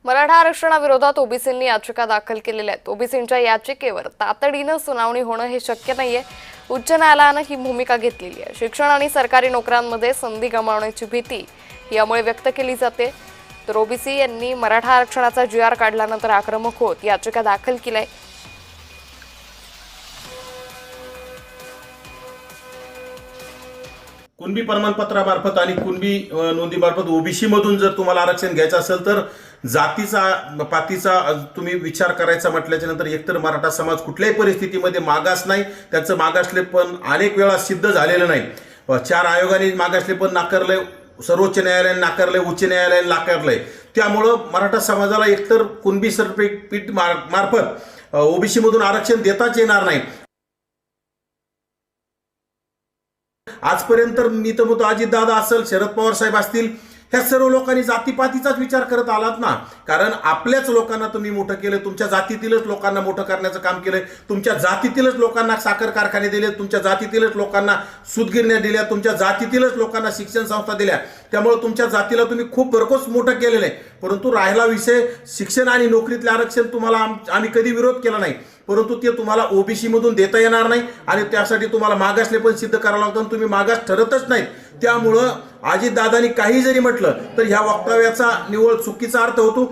मराठा आरक्षणाविरोधात ओबीसींनी याचिका दाखल केलेल्या आहेत। ओबीसींच्या याचिकेवर तातडीने सुनावणी होणं हे शक्य नाहीये। उच्च न्यायालयाने ही भूमिका घेतलेली आहे। शिक्षण आणि सरकारी नोकऱ्यांमध्ये संधी गमावण्याची भीती यामुळे व्यक्त केली जाते। तर ओबीसी यांनी मराठा आरक्षणाचा जीआर काढल्यानंतर आक्रमक होत याचिका दाखल केली आहे। कुणबी प्रमाणपत्रामार्फत आणि कुणबी नोंदीमार्फत ओबीसी मधून जर तुम्हाला आरक्षण घ्यायचं असेल तर जातीचा पातीचा तुम्ही विचार करायचा म्हटल्याच्या नंतर एकतर मराठा समाज कुठल्याही परिस्थितीमध्ये मागास नाही, त्याचं मागासले पण अनेक वेळा सिद्ध झालेलं नाही। 4 आयोगाने मागासले पण नाकारलंय, सर्वोच्च न्यायालयाने नाकारलंय, उच्च न्यायालयाने नाकारलंय। त्यामुळं मराठा समाजाला एकतर कुणबी सरपीठ मार्फत ओबीसी मधून आरक्षण देताच येणार नाही। आजपर्यंत मी तर म्हणतो अजितदादा असेल, शरद पवार साहेब असतील, ह्या सर्व लोकांनी जातीपातीचाच विचार करत आलात ना। कारण आपल्याच लोकांना तुम्ही मोठं केलं, तुमच्या जातीतीलच लोकांना मोठं करण्याचं काम केलंय, तुमच्या जातीतीलच लोकांना साखर कारखाने दिले, तुमच्या जातीतीलच लोकांना सूतगिरण्या दिल्या, तुमच्या जातीतीलच लोकांना शिक्षण संस्था दिल्या। त्यामुळे तुमच्या जातीला तुम्ही खूप भरघोस मोठं केलेलं आहे। परंतु राहिला विषय शिक्षण आणि नोकरीतले आरक्षण, तुम्हाला आम्ही कधी विरोध केला नाही, परंतु ते तुम्हाला ओबीसी मधून देता येणार नाही आणि त्यासाठी तुम्हाला मागासले पण सिद्ध करावं लागतं। तुम्ही मागास ठरतच नाहीत। त्यामुळं अजितदादांनी काही जरी म्हटलं तर ह्या वक्तव्याचा निव्वळ चुकीचा अर्थ होतो।